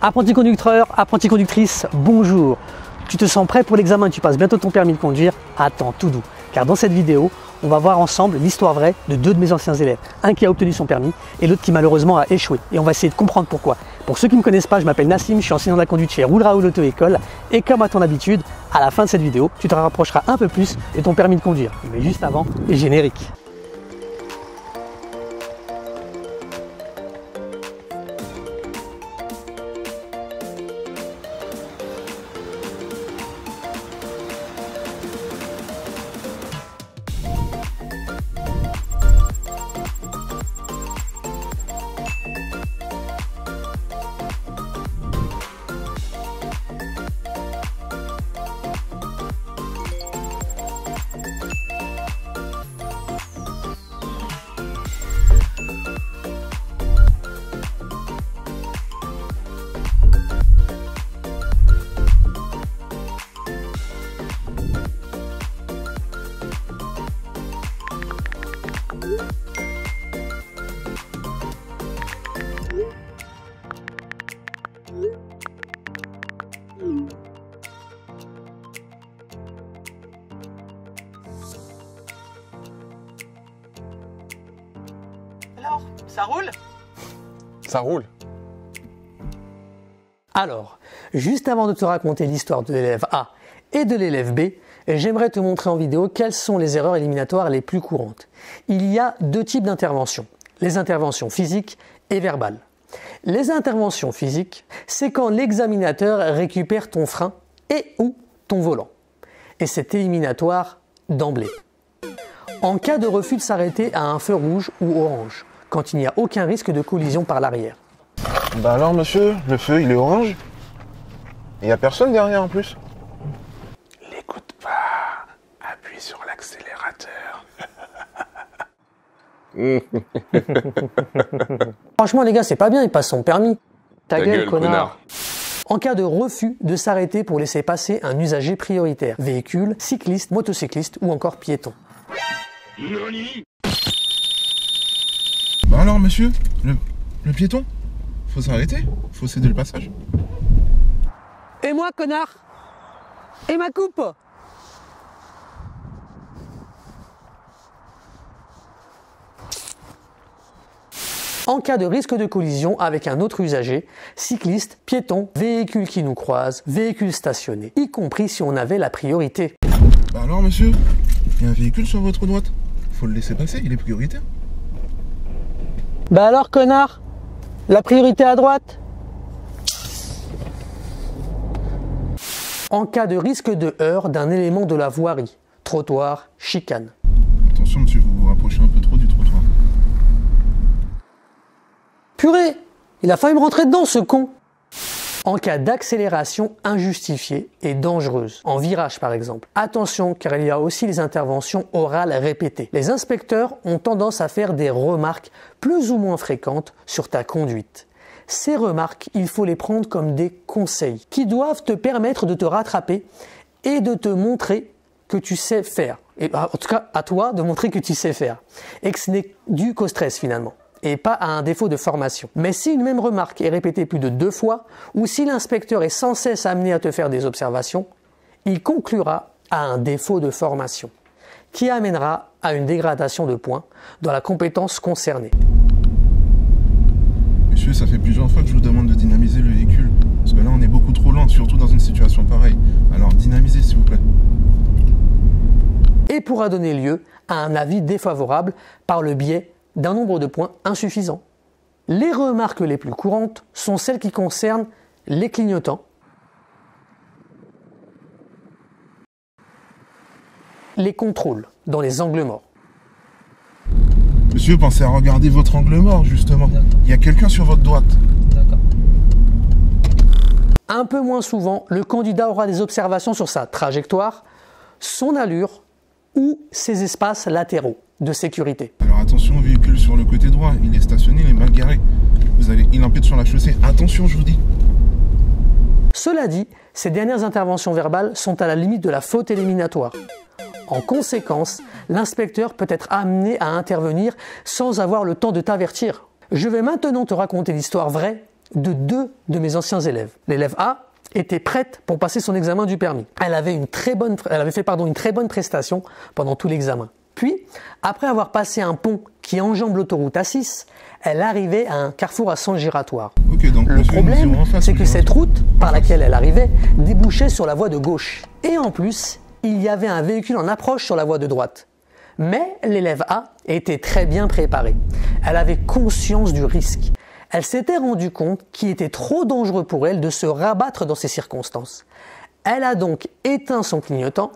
Apprenti conducteur, apprenti conductrice, bonjour. Tu te sens prêt pour l'examen et tu passes bientôt ton permis de conduire? Attends, tout doux, car dans cette vidéo, on va voir ensemble l'histoire vraie de deux de mes anciens élèves. Un qui a obtenu son permis et l'autre qui malheureusement a échoué. Et on va essayer de comprendre pourquoi. Pour ceux qui ne me connaissent pas, je m'appelle Nassim, je suis enseignant de la conduite chez Roule Raoul Auto-École. Et comme à ton habitude, à la fin de cette vidéo, tu te rapprocheras un peu plus de ton permis de conduire. Mais juste avant, les génériques. Alors, ça roule? Ça roule. Alors, juste avant de te raconter l'histoire de l'élève A et de l'élève B, j'aimerais te montrer en vidéo quelles sont les erreurs éliminatoires les plus courantes. Il y a deux types d'interventions, les interventions physiques et verbales. Les interventions physiques, c'est quand l'examinateur récupère ton frein et ou ton volant. Et c'est éliminatoire d'emblée. En cas de refus de s'arrêter à un feu rouge ou orange, quand il n'y a aucun risque de collision par l'arrière. Bah alors monsieur, le feu il est orange. Il n'y a personne derrière en plus. L'écoute pas, appuie sur l'accélérateur. Franchement les gars, c'est pas bien, il passe son permis. Ta gueule, connard. connard. En cas de refus de s'arrêter pour laisser passer un usager prioritaire, véhicule, cycliste, motocycliste ou encore piéton. Bah alors monsieur, le piéton, faut s'arrêter, faut céder le passage. Et moi, connard? Et ma coupe? En cas de risque de collision avec un autre usager, cycliste, piéton, véhicule qui nous croise, véhicule stationné, y compris si on avait la priorité. Bah alors monsieur, il y a un véhicule sur votre droite, faut le laisser passer, il est prioritaire. Bah alors, connard? La priorité à droite? En cas de risque de heurt d'un élément de la voirie, trottoir, chicane. Attention monsieur, vous vous rapprochez un peu trop du trottoir. Purée, il a failli me rentrer dedans ce con. En cas d'accélération injustifiée et dangereuse, en virage par exemple. Attention car il y a aussi les interventions orales répétées. Les inspecteurs ont tendance à faire des remarques plus ou moins fréquentes sur ta conduite. Ces remarques, il faut les prendre comme des conseils qui doivent te permettre de te rattraper et de te montrer que tu sais faire. Et en tout cas à toi de montrer que tu sais faire. Et que ce n'est dû qu'au stress finalement. Et pas à un défaut de formation. Mais si une même remarque est répétée plus de 2 fois, ou si l'inspecteur est sans cesse amené à te faire des observations, il conclura à un défaut de formation, qui amènera à une dégradation de points dans la compétence concernée. Monsieur, ça fait plusieurs fois que je vous demande de dynamiser le véhicule, parce que là on est beaucoup trop lent, surtout dans une situation pareille. Alors dynamisez s'il vous plaît. Et pourra donner lieu à un avis défavorable par le biais d'un nombre de points insuffisant. Les remarques les plus courantes sont celles qui concernent les clignotants, les contrôles dans les angles morts. Monsieur, pensez à regarder votre angle mort justement. Il y a quelqu'un sur votre droite. Un peu moins souvent, le candidat aura des observations sur sa trajectoire, son allure ou ses espaces latéraux de sécurité. Alors attention au véhicule sur le côté droit, il est stationné, il est mal garé. Il empiète sur la chaussée, attention je vous dis. Cela dit, ces dernières interventions verbales sont à la limite de la faute éliminatoire. En conséquence, l'inspecteur peut être amené à intervenir sans avoir le temps de t'avertir. Je vais maintenant te raconter l'histoire vraie de 2 de mes anciens élèves. L'élève A était prête pour passer son examen du permis. Elle avait fait une très bonne prestation pendant tout l'examen. Puis, après avoir passé un pont qui enjambe l'autoroute A6, elle arrivait à un carrefour à sens giratoire. Okay, donc, le problème, c'est que cette route par laquelle elle arrivait débouchait sur la voie de gauche. Et en plus, il y avait un véhicule en approche sur la voie de droite. Mais l'élève A était très bien préparée. Elle avait conscience du risque. Elle s'était rendue compte qu'il était trop dangereux pour elle de se rabattre dans ces circonstances. Elle a donc éteint son clignotant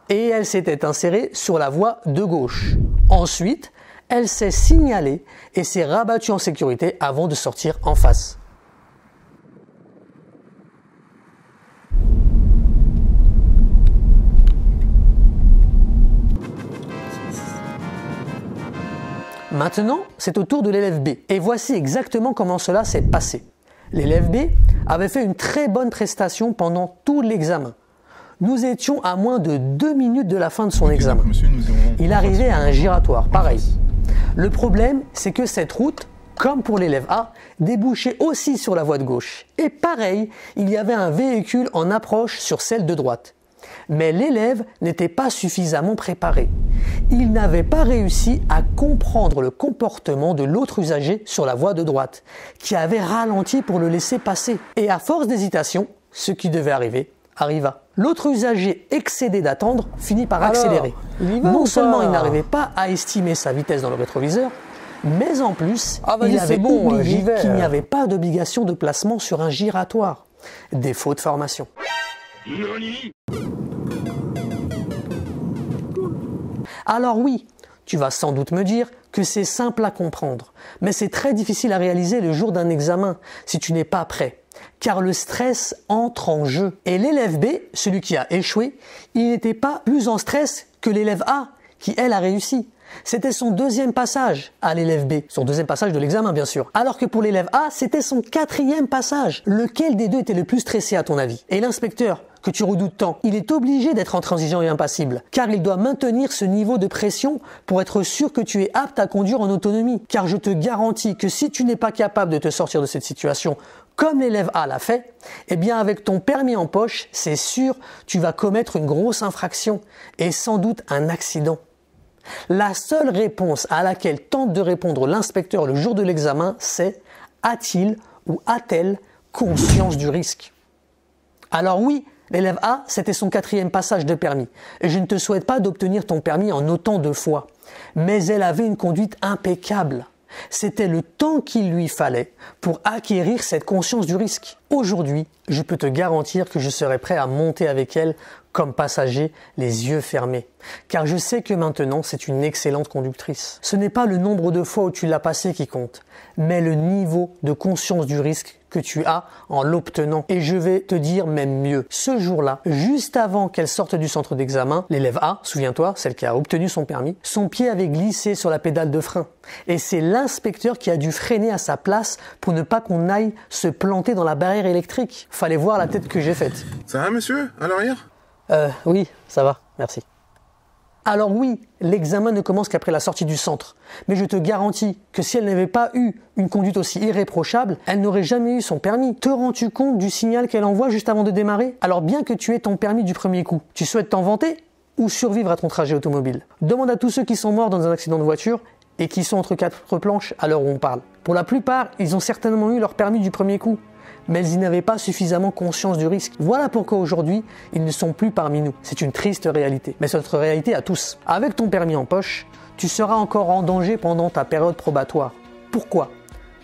et elle s'était insérée sur la voie de gauche. Ensuite, elle s'est signalée et s'est rabattue en sécurité avant de sortir en face. Maintenant, c'est au tour de l'élève B. Et voici exactement comment cela s'est passé. L'élève B avait fait une très bonne prestation pendant tout l'examen. Nous étions à moins de 2 minutes de la fin de son examen. Il arrivait à un giratoire, pareil. Le problème, c'est que cette route, comme pour l'élève A, débouchait aussi sur la voie de gauche. Et pareil, il y avait un véhicule en approche sur celle de droite. Mais l'élève n'était pas suffisamment préparé. Il n'avait pas réussi à comprendre le comportement de l'autre usager sur la voie de droite, qui avait ralenti pour le laisser passer. Et à force d'hésitation, ce qui devait arriver arriva. L'autre usager, excédé d'attendre, finit par accélérer. Non seulement il n'arrivait pas à estimer sa vitesse dans le rétroviseur, mais en plus, il avait oublié qu'il n'y avait pas d'obligation de placement sur un giratoire. Défaut de formation. Alors oui, tu vas sans doute me dire que c'est simple à comprendre, mais c'est très difficile à réaliser le jour d'un examen si tu n'es pas prêt, car le stress entre en jeu. Et l'élève B, celui qui a échoué, il n'était pas plus en stress que l'élève A, qui elle a réussi. C'était son deuxième passage à l'élève B, son deuxième passage de l'examen bien sûr. Alors que pour l'élève A, c'était son 4e passage. Lequel des deux était le plus stressé à ton avis? Et l'inspecteur, que tu redoutes tant, il est obligé d'être intransigeant et impassible, car il doit maintenir ce niveau de pression pour être sûr que tu es apte à conduire en autonomie. Car je te garantis que si tu n'es pas capable de te sortir de cette situation, comme l'élève A l'a fait, eh bien avec ton permis en poche, c'est sûr, tu vas commettre une grosse infraction et sans doute un accident. La seule réponse à laquelle tente de répondre l'inspecteur le jour de l'examen, c'est « a-t-il ou a-t-elle conscience du risque ?» Alors oui, l'élève A, c'était son 4e passage de permis. Et je ne te souhaite pas d'obtenir ton permis en autant de fois. Mais elle avait une conduite impeccable. C'était le temps qu'il lui fallait pour acquérir cette conscience du risque. Aujourd'hui, je peux te garantir que je serai prêt à monter avec elle comme passager, les yeux fermés. Car je sais que maintenant, c'est une excellente conductrice. Ce n'est pas le nombre de fois où tu l'as passé qui compte, mais le niveau de conscience du risque que tu as en l'obtenant. Et je vais te dire même mieux. Ce jour-là, juste avant qu'elle sorte du centre d'examen, l'élève A, souviens-toi, celle qui a obtenu son permis, son pied avait glissé sur la pédale de frein. Et c'est l'inspecteur qui a dû freiner à sa place pour ne pas qu'on aille se planter dans la barrière électrique. Fallait voir la tête que j'ai faite. Ça va, monsieur, à l'arrière? Oui, ça va, merci. Alors oui, l'examen ne commence qu'après la sortie du centre. Mais je te garantis que si elle n'avait pas eu une conduite aussi irréprochable, elle n'aurait jamais eu son permis. Te rends-tu compte du signal qu'elle envoie juste avant de démarrer? Alors bien que tu aies ton permis du premier coup, tu souhaites t'en vanter ou survivre à ton trajet automobile? Demande à tous ceux qui sont morts dans un accident de voiture et qui sont entre 4 planches à l'heure où on parle. Pour la plupart, ils ont certainement eu leur permis du premier coup, mais ils n'avaient pas suffisamment conscience du risque. Voilà pourquoi aujourd'hui, ils ne sont plus parmi nous. C'est une triste réalité, mais c'est notre réalité à tous. Avec ton permis en poche, tu seras encore en danger pendant ta période probatoire. Pourquoi?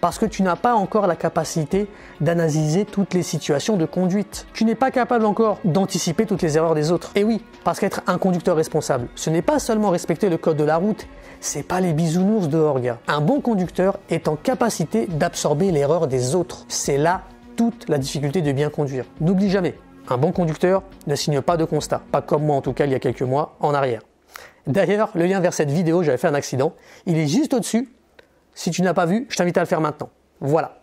Parce que tu n'as pas encore la capacité d'analyser toutes les situations de conduite. Tu n'es pas capable encore d'anticiper toutes les erreurs des autres. Et oui, parce qu'être un conducteur responsable, ce n'est pas seulement respecter le code de la route, c'est pas les bisounours dehors, gars. Un bon conducteur est en capacité d'absorber l'erreur des autres. C'est là toute la difficulté de bien conduire. N'oublie jamais, un bon conducteur ne signe pas de constat. Pas comme moi en tout cas il y a quelques mois en arrière. D'ailleurs, le lien vers cette vidéo, j'avais fait un accident. Il est juste au-dessus. Si tu n'as pas vu, je t'invite à le faire maintenant. Voilà.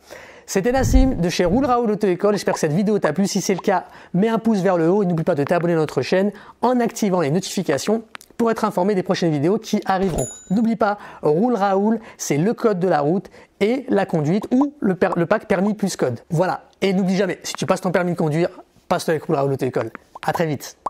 C'était Nassim de chez Roule Raoul Auto-École. J'espère que cette vidéo t'a plu. Si c'est le cas, mets un pouce vers le haut et n'oublie pas de t'abonner à notre chaîne en activant les notifications pour être informé des prochaines vidéos qui arriveront. N'oublie pas, Roule Raoul, c'est le code de la route et la conduite ou le pack permis plus code. Voilà. Et n'oublie jamais, si tu passes ton permis de conduire, passe-le avec Roule Raoul Auto-École. À très vite.